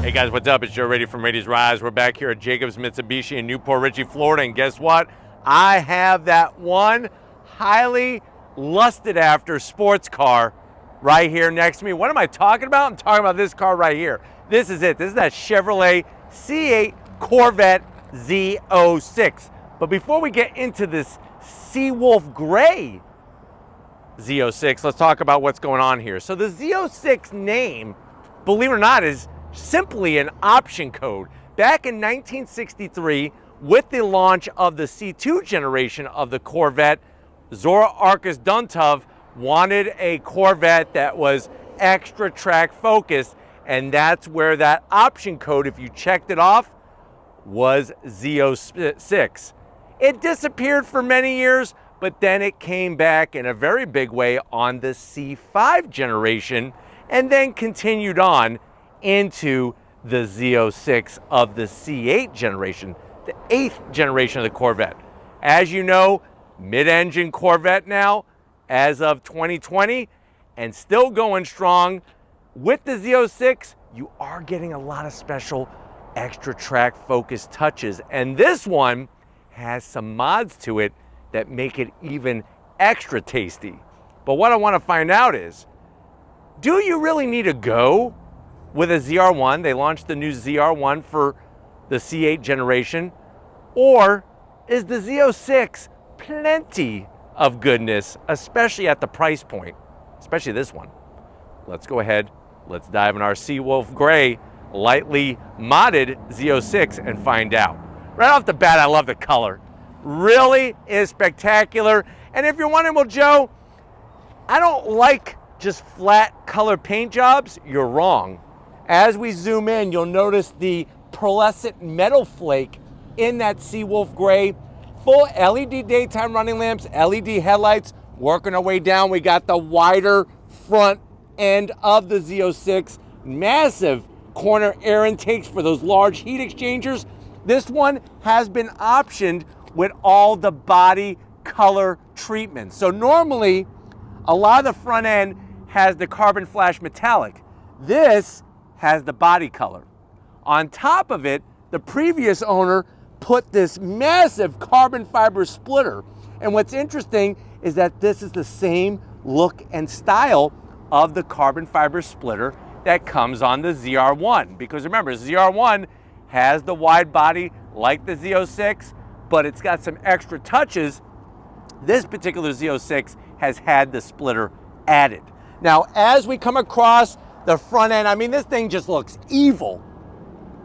Hey guys, what's up? It's Joe Rady from Rady's Rise. We're back here at Jacobs Mitsubishi in Newport Richey, Florida, and guess what? I have that one highly lusted after sports car right here next to me. What am I talking about? I'm talking about this car right here. This is it. This is that Chevrolet C8 Corvette Z06. But before we get into this Seawolf Gray Z06, let's talk about what's going on here. So the Z06 name, believe it or not, is simply an option code. Back in 1963, with the launch of the C2 generation of the Corvette, Zora Arkus Duntov wanted a Corvette that was extra track focused, and that's where that option code, if you checked it off, was Z06. It disappeared for many years, but then it came back in a very big way on the C5 generation, and then continued on into the Z06 of the C8 generation, the 8th generation of the Corvette. As you know, mid-engine Corvette now, as of 2020, and still going strong. With the Z06, you are getting a lot of special extra track focused touches, and this one has some mods to it that make it even extra tasty. But what I want to find out is, do you really need to go with a ZR1? They launched the new ZR1 for the C8 generation. Or is the Z06 plenty of goodness, especially at the price point, especially this one? Let's go ahead, let's dive in our Seawolf Gray lightly modded Z06 and find out. Right off the bat, I love the color. Really is spectacular. And if you're wondering, well, Joe, I don't like just flat color paint jobs, you're wrong. As we zoom in, you'll notice the pearlescent metal flake in that Seawolf Gray. Full LED daytime running lamps, LED headlights. Working our way down, we got the wider front end of the Z06. Massive corner air intakes for those large heat exchangers. This one has been optioned with all the body color treatments. So normally, a lot of the front end has the carbon flash metallic. This has the body color. On top of it, the previous owner put this massive carbon fiber splitter. And what's interesting is that this is the same look and style of the carbon fiber splitter that comes on the ZR1. Because remember, ZR1 has the wide body like the Z06, but it's got some extra touches. This particular Z06 has had the splitter added. Now, as we come across the front end, I mean, this thing just looks evil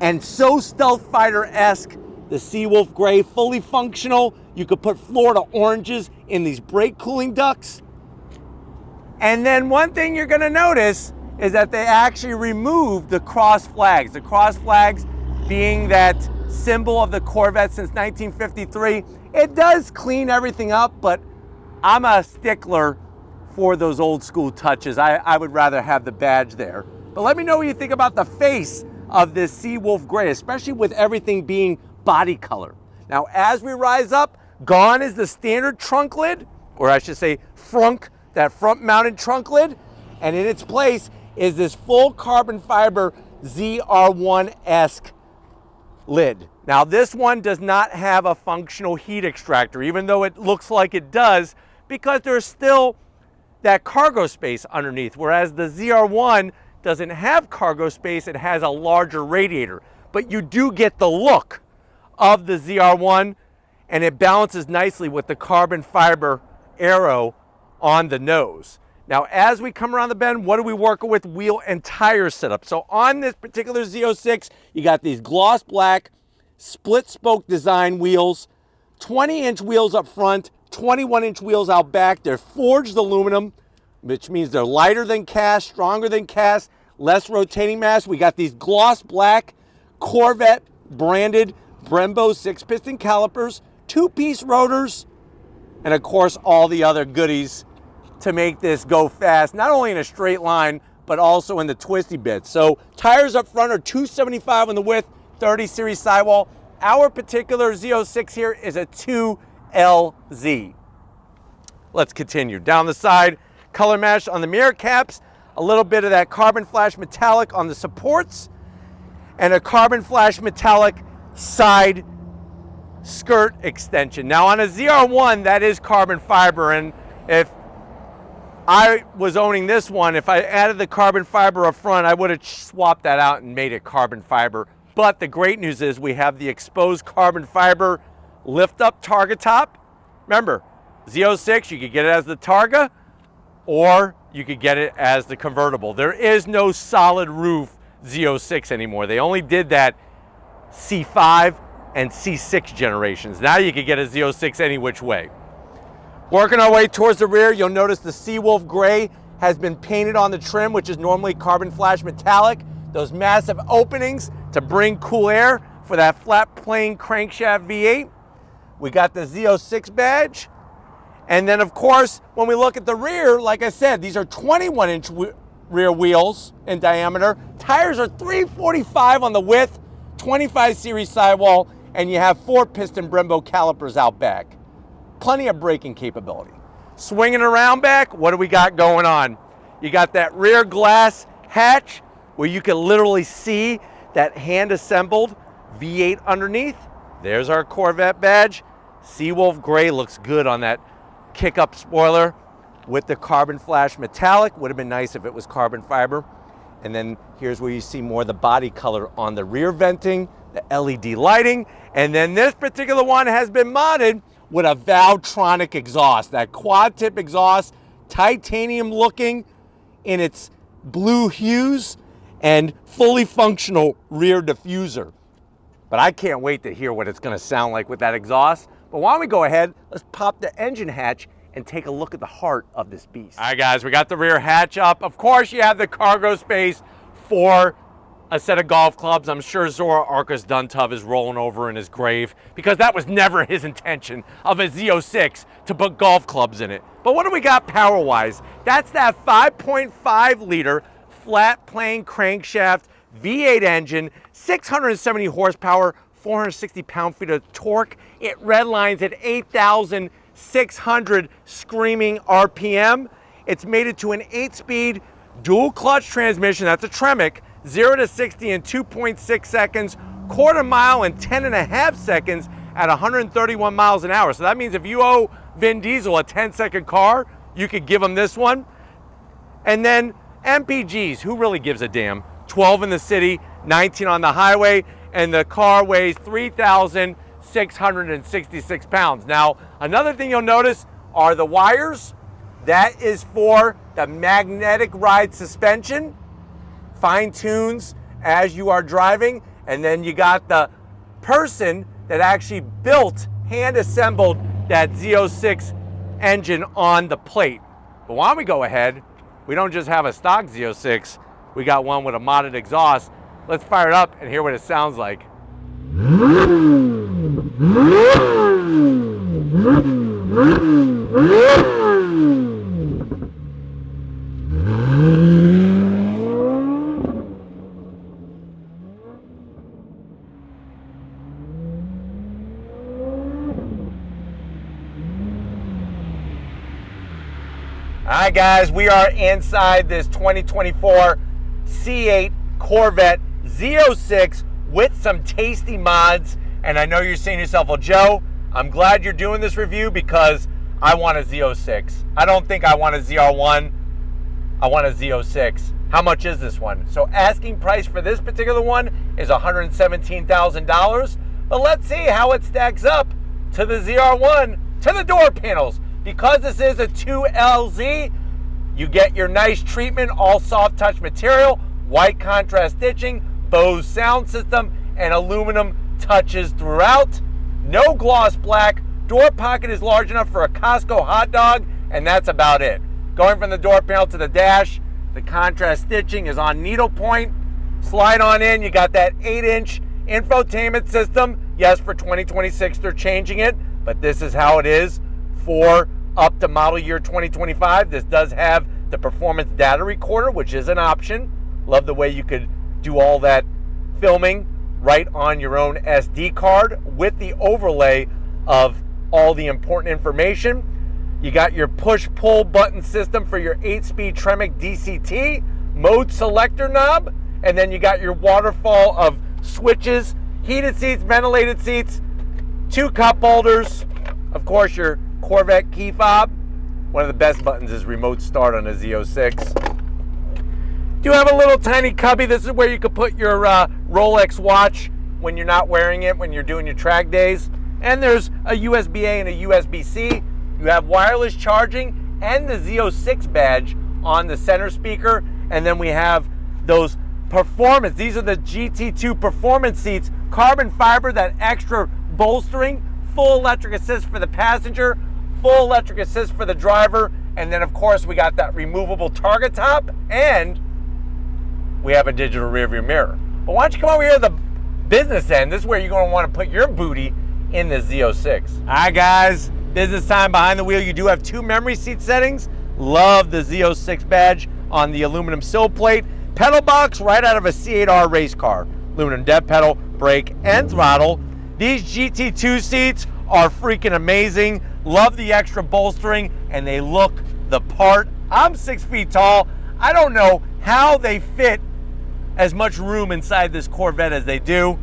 and so stealth fighter-esque. The Seawolf Gray, fully functional. You could put Florida oranges in these brake cooling ducts. And then one thing you're gonna notice is that they actually removed the cross flags. The cross flags being that symbol of the Corvette since 1953. It does clean everything up, but I'm a stickler for those old school touches. I would rather have the badge there. But let me know what you think about the face of this Seawolf Gray, especially with everything being body color. Now, as we rise up, gone is the standard trunk lid, or I should say frunk, that front mounted trunk lid, and in its place is this full carbon fiber ZR1-esque lid. Now, this one does not have a functional heat extractor, even though it looks like it does, because there's still that cargo space underneath, whereas the ZR1 doesn't have cargo space, it has a larger radiator. But you do get the look of the ZR1, and it balances nicely with the carbon fiber arrow on the nose. Now, as we come around the bend, what are we working with? Wheel and tire setup. So on this particular Z06, you got these gloss black split spoke design wheels, 20-inch wheels up front, 21-inch wheels out back. They're forged aluminum, which means they're lighter than cast, stronger than cast, less rotating mass. We got these gloss black Corvette branded Brembo 6-piston calipers, 2-piece rotors, and of course all the other goodies to make this go fast, not only in a straight line, but also in the twisty bits. So tires up front are 275 on the width, 30 series sidewall. Our particular Z06 here is a 2LZ. Let's continue. Down the side, color mesh on the mirror caps, a little bit of that carbon flash metallic on the supports. and a carbon flash metallic side skirt extension. Now on a ZR1, that is carbon fiber, and if I was owning this one, if I added the carbon fiber up front, I would have swapped that out and made it carbon fiber. But the great news is we have the exposed carbon fiber lift up Targa top. Remember, Z06, you could get it as the Targa, or you could get it as the convertible. There is no solid roof Z06 anymore. They only did that C5 and C6 generations. Now you could get a Z06 any which way. Working our way towards the rear, you'll notice the Seawolf Gray has been painted on the trim, which is normally carbon flash metallic. Those massive openings to bring cool air for that flat plane crankshaft V8. We got the Z06 badge. And then of course, when we look at the rear, like I said, these are 21-inch rear wheels in diameter. Tires are 345 on the width, 25 series sidewall, and you have 4-piston Brembo calipers out back. Plenty of braking capability. Swinging around back, what do we got going on? You got that rear glass hatch where you can literally see that hand-assembled V8 underneath. There's our Corvette badge. Seawolf Gray looks good on that kick-up spoiler with the carbon flash metallic. Would have been nice if it was carbon fiber. And then here's where you see more of the body color on the rear venting, the LED lighting. And then this particular one has been modded with a Valvetronic exhaust, that quad tip exhaust, titanium looking in its blue hues, and fully functional rear diffuser. But I can't wait to hear what it's gonna sound like with that exhaust. But why don't we go ahead, let's pop the engine hatch and take a look at the heart of this beast. All right guys, we got the rear hatch up. Of course you have the cargo space for a set of golf clubs. I'm sure Zora Arcus Duntov is rolling over in his grave because that was never his intention of a Z06 to put golf clubs in it. But what do we got power-wise? That's that 5.5 liter flat plane crankshaft V8 engine, 670 horsepower, 460 pound-feet of torque. It redlines at 8,600 screaming RPM. It's mated to an 8-speed dual clutch transmission. That's a Tremec. 0 to 60 in 2.6 seconds, quarter mile in 10.5 seconds at 131 miles an hour. So that means if you owe Vin Diesel a 10-second car, you could give him this one. And then MPGs, who really gives a damn? 12 in the city, 19 on the highway, and the car weighs 3,666 pounds. Now, another thing you'll notice are the wires. That is for the magnetic ride suspension. Fine tunes as you are driving, and then you got the person that actually built, hand assembled that Z06 engine on the plate. But why don't we go ahead, we don't just have a stock Z06, we got one with a modded exhaust. Let's fire it up and hear what it sounds like. All right, guys, we are inside this 2024 C8 Corvette Z06 with some tasty mods. And I know you're saying to yourself, well, Joe, I'm glad you're doing this review because I want a Z06. I don't think I want a ZR1. I want a Z06. How much is this one? So asking price for this particular one is $117,000. But let's see how it stacks up to the ZR1, to the door panels. Because this is a 2LZ, you get your nice treatment, all soft touch material, white contrast stitching, Bose sound system, and aluminum touches throughout. No gloss black. Door pocket is large enough for a Costco hot dog, and that's about it. Going from the door panel to the dash, the contrast stitching is on needlepoint. Slide on in, you got that 8-inch infotainment system. Yes, for 2026 they're changing it, but this is how it is for up to model year 2025. This does have the performance data recorder, which is an option. Love the way you could do all that filming right on your own SD card with the overlay of all the important information. You got your push-pull button system for your 8-speed Tremec DCT, mode selector knob, and then you got your waterfall of switches, heated seats, ventilated seats, 2 cup holders, of course your Corvette key fob. One of the best buttons is remote start on a Z06. Do have a little tiny cubby. This is where you could put your Rolex watch when you're not wearing it, when you're doing your track days. And there's a USB-A and a USB-C. You have wireless charging and the Z06 badge on the center speaker. And then we have those performance. These are the GT2 performance seats, carbon fiber, that extra bolstering, full electric assist for the passenger, full electric assist for the driver. And then of course we got that removable target top, and we have a digital rear view mirror. But why don't you come over here to the business end? This is where you're going to want to put your booty in the Z06. All right, guys, business time behind the wheel. You do have 2 memory seat settings. Love the Z06 badge on the aluminum sill plate. Pedal box right out of a C8R race car. Aluminum dead pedal, brake, and throttle. These GT2 seats are freaking amazing. Love the extra bolstering, and they look the part. I'm 6 feet tall. I don't know how they fit as much room inside this Corvette as they do.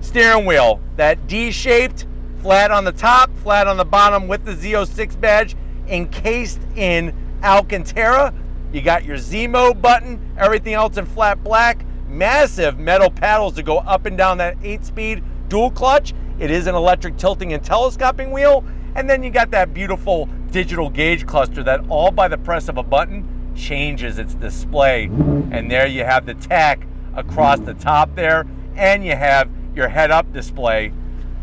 Steering wheel, that D-shaped, flat on the top, flat on the bottom with the Z06 badge, encased in Alcantara. You got your Z mode button, everything else in flat black. Massive metal paddles to go up and down that 8-speed dual clutch. It is an electric tilting and telescoping wheel. And then you got that beautiful digital gauge cluster that all by the press of a button changes its display. And there you have the tach across the top there, and you have your head-up display.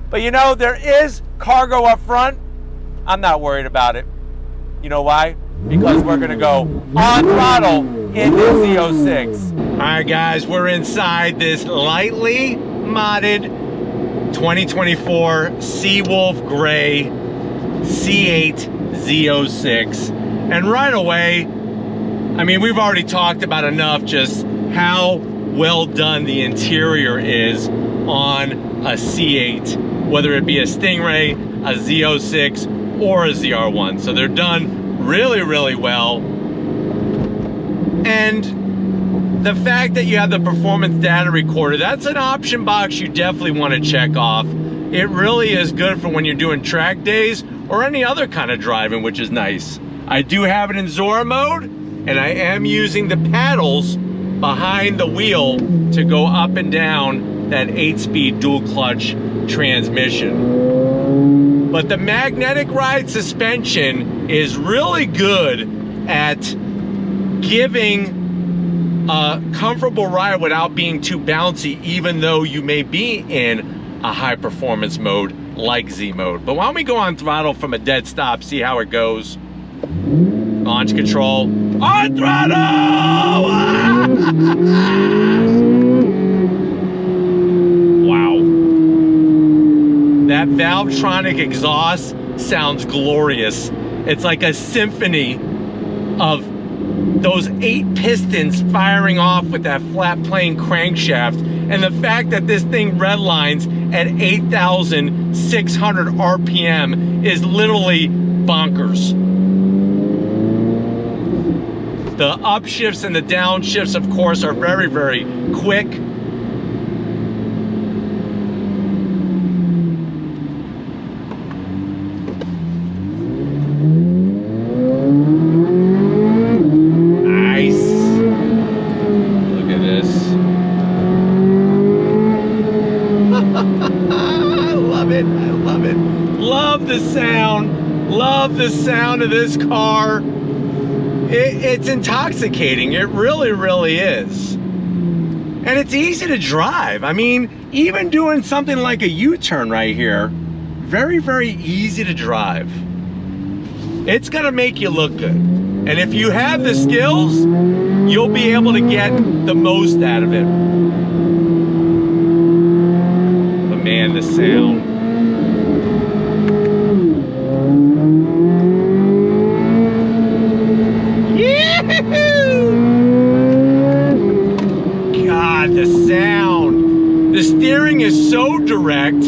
But you know, there is cargo up front. I'm not worried about it. You know why? Because we're gonna go on throttle in the Z06. All right, guys, we're inside this lightly modded 2024 Seawolf Gray C8 Z06. And right away, I mean, we've already talked about enough just how well done the interior is on a C8, whether it be a Stingray, a Z06, or a ZR1. So they're done really, really well. And the fact that you have the performance data recorder, that's an option box you definitely want to check off. It really is good for when you're doing track days or any other kind of driving, which is nice. I do have it in Zora mode, and I am using the paddles behind the wheel to go up and down that 8-speed dual clutch transmission. But the magnetic ride suspension is really good at giving a comfortable ride without being too bouncy, even though you may be in a high performance mode like Z mode. But why don't we go on throttle from a dead stop, see how it goes. Launch control, on throttle! Wow. That Valvetronic exhaust sounds glorious. It's like a symphony of those 8 pistons firing off with that flat plane crankshaft. And the fact that this thing redlines at 8,600 RPM is literally bonkers. The upshifts and the downshifts, of course, are very, very quick. Nice. Look at this. I love it. I love it. Love the sound. Love the sound of this car. It's intoxicating. It really, really is. And it's easy to drive. I mean, even doing something like a U-turn right here, very, very easy to drive. It's gonna make you look good. And if you have the skills, you'll be able to get the most out of it. But man, the sound. God, the sound. The steering is so direct.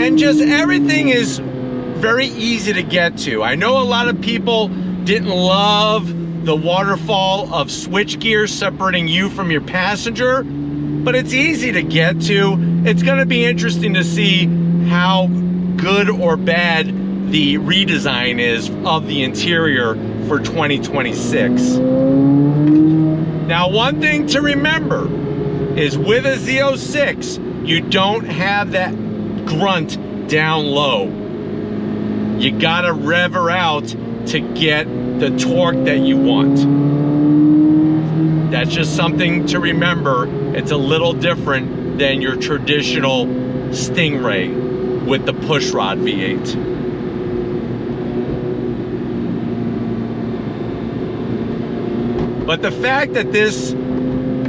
And just everything is very easy to get to. I know a lot of people didn't love the waterfall of switch gear separating you from your passenger. but it's easy to get to. It's gonna be interesting to see how good or bad the redesign is of the interior for 2026. Now, one thing to remember is with a Z06, you don't have that grunt down low. You gotta rev her out to get the torque that you want. That's just something to remember. It's a little different than your traditional Stingray with the pushrod V8. But the fact that this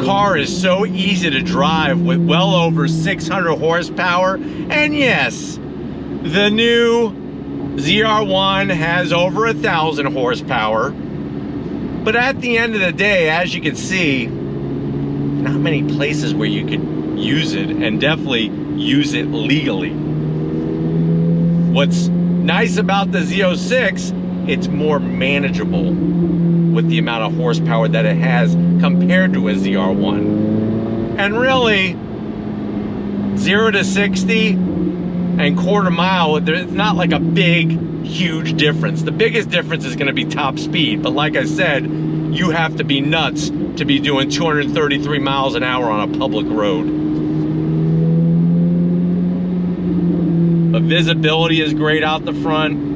car is so easy to drive with well over 600 horsepower, and yes, the new ZR1 has over 1,000 horsepower, but at the end of the day, as you can see, not many places where you could use it, and definitely use it legally. What's nice about the Z06, it's more manageable with the amount of horsepower that it has compared to a ZR1. And really, 0 to 60 and quarter mile, it's not like a big, huge difference. The biggest difference is gonna be top speed, but like I said, you have to be nuts to be doing 233 miles an hour on a public road. But visibility is great out the front.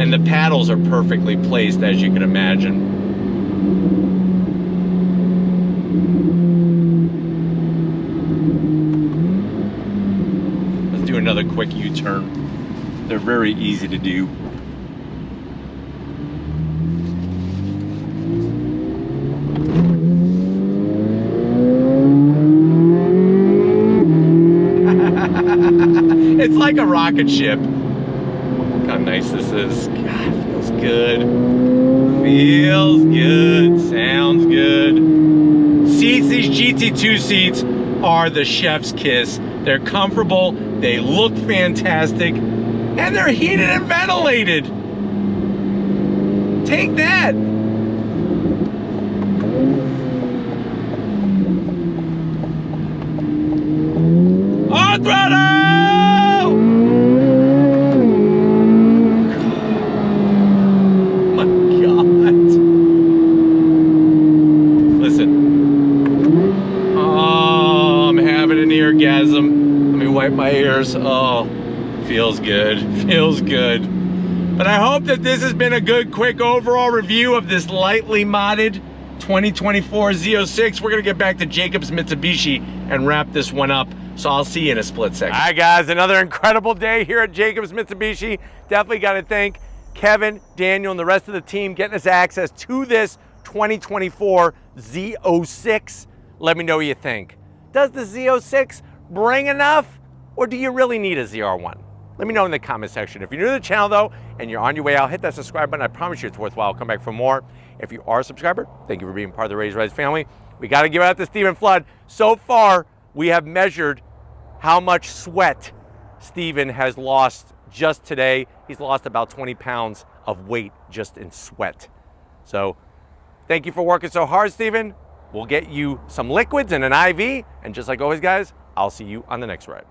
And the paddles are perfectly placed, as you can imagine. Let's do another quick U-turn. They're very easy to do. It's like a rocket ship. Look how nice this is. God, feels good. Feels good. Sounds good. Seats, these GT2 seats are the chef's kiss. They're comfortable, they look fantastic, and they're heated and ventilated. Take that. On throttle! Orgasm. Let me wipe my ears. Oh, feels good. Feels good. But I hope that this has been a good, quick overall review of this lightly modded 2024 Z06. We're gonna get back to Jacob's Mitsubishi and wrap this one up. So I'll see you in a split second. All right, guys, another incredible day here at Jacob's Mitsubishi. Definitely got to thank Kevin, Daniel, and the rest of the team getting us access to this 2024 Z06. Let me know what you think. Does the Z06 bring enough, or do you really need a ZR1? Let me know in the comment section. If you're new to the channel though, and you're on your way out, hit that subscribe button. I promise you it's worthwhile. I'll come back for more. If you are a subscriber, thank you for being part of the Raise Rise family. We got to give it out to Stephen Flood. So far, we have measured how much sweat Stephen has lost just today. He's lost about 20 pounds of weight just in sweat. So thank you for working so hard, Stephen. We'll get you some liquids and an IV. And just like always, guys, I'll see you on the next ride.